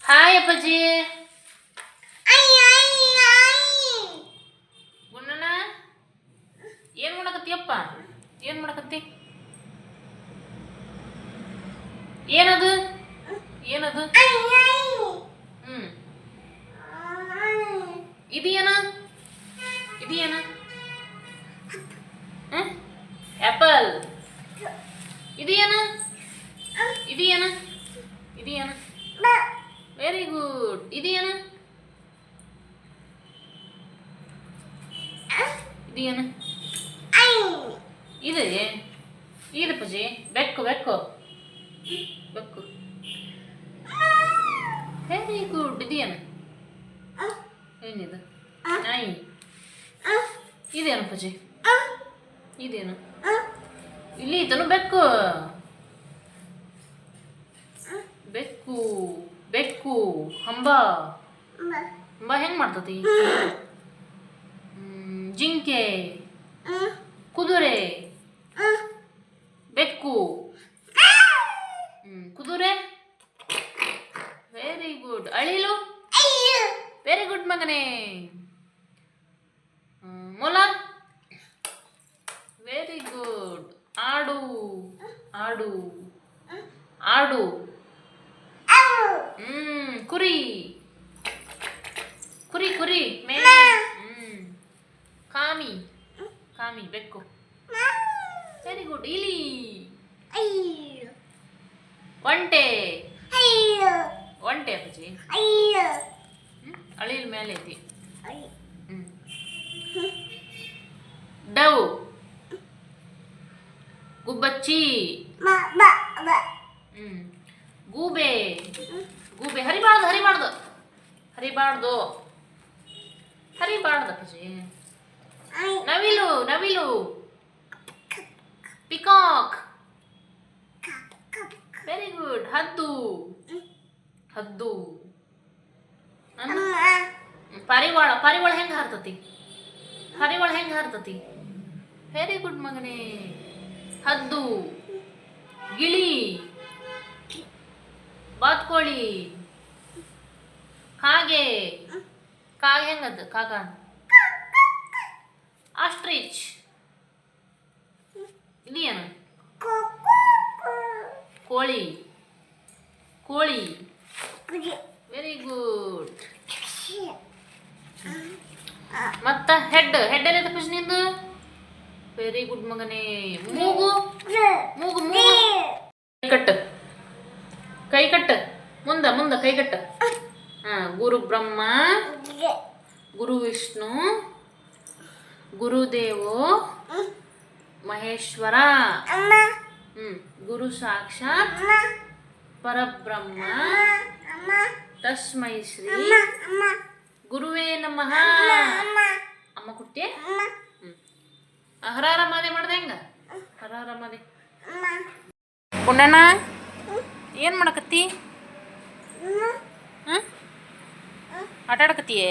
Hi ಅಪ್ಪಾಜಿ. ಗುಣ್ಣಣ್ಣ ಏನು ಮಾಡಕತ್ತೀಯಪ್ಪ? ಏನು ಮಾಡಕತ್ತಿ? ಏನದು ಏನದು? ಹ್ಮ್ ಇದೇನ ಇದೇನ? ಆ್ಯಪಲ್. ಇದೇನ ಇದೇನ ಇದೇನ? Very good. ಇದೇನ ಇದೇನ? ಇದೆ ಇದೆ ಪೂಜೆ. ಬೆಕ್ಕು ಬೆಕ್ಕು ಬೆಕ್ಕು. Very good. ಇದೇನು? ಏನಿದು? ನಾಯಿ. ಇದೇನು ಪೂಜೆ? ಇದೇನು? ಇಲ್ಲಿ ಇದನು ಬೆಕ್ಕು. ಬೆಕ್ಕು ಬೆಕ್ಕು. ಹಂಬ ಹಂಬ ಹೆಂಗ್ ಮಾಡ್ತತಿ? ಜಿಂಕೆ, ಕುದುರೆ, ಬೆಕ್ಕು, ಕುದುರೆ. Very good. ಅಳಿಲು. ವೆರಿ ಗುಡ್ ಮಗನೇ. ಮೊಲ. Very good. ಆಡು ಆಡು ಆಡು. ಕುರಿ ಕುರಿ ಕುರಿ ಮೇ. ಕಾಮಿ ಕಾಮಿ ಬೆಕ್ಕು. Very good. ಇಲಿ. ಒಂಟೆ ಒಂಟೆ ಅಪ್ಪಾಜಿ. ಅಳಿಲ್ ಮೇಲೆ ಐತಿ. ಡವ್, ಗುಬ್ಬಚ್ಚಿ, ಗೂಬೆ ಗೂಬೆ. ಹರಿಬಾರ್ದು ಹರಿಬಾರ್ದು ಹರಿಬಾರ್ದು ಹರಿಬಾರ್ದು ಅಪ್ಪಾಜಿ. ನವಿಲು ನವಿಲು. ಪಿಕಾಕ್. Very good. ಹದ್ದು ಹದ್ದು. ಪಾರಿವಾಳ. ಪಾರಿವಾಳ ಹೆಂಗೆ ಹಾರ್ತತಿ? ಪಾರಿವಾಳ ಹೆಂಗೆ ಹಾರ್ತತಿ? ವೆರಿ ಗುಡ್ ಮಗನೇ. ಹದ್ದು, ಗಿಳಿ, ಬಾತ್ಕೋಳಿ, ಕಾಗೆ. ಕಾಗೆ ಹೆಂಗದ? ಕಾಗ. ಆಸ್ಟ್ರಿಚ್. ಇದೇನು? ಕೋಳಿ ಕೋಳಿ. Very good. ಮತ್ತ ಹೆಡ್. ಹೆಡ್ ಎಲ್ಲ ಪೂಜೆ ನಿಂದು. ವೆರಿ ಗುಡ್ ಮಗನೇ. ಮೂಗು ಮೂಗು ಮೂಗು. ಕೈ ಕಟ್ಟು ಕೈ ಕಟ್ಟು. ಮುಂದ ಮುಂದ ಕೈ ಕಟ್ಟು. ಗುರು ಬ್ರಹ್ಮ, ಗುರು ವಿಷ್ಣು, ಗುರುದೇವೋ ಮಹೇಶ್ವರ. ಗುರು ಸಾಕ್ಷಾತ್ ಪರಬ್ರಹ್ಮ ತಸ್ಮೈ ಶ್ರೀ ಗುರುವೇ ನಮಃ. ಅಮ್ಮ ಕುಟ್ಟಿ. ಹರಾರ ಮಾದೆ ಮಾಡ್ದೆ ಹೆಂಗ? ಹರಾರ ಮಾದೆ. ಗುಂಡಣ್ಣ ಏನು ಮಾಡಕತ್ತಿ? ಆಟ ಆಡಕತ್ತೀಯೇ?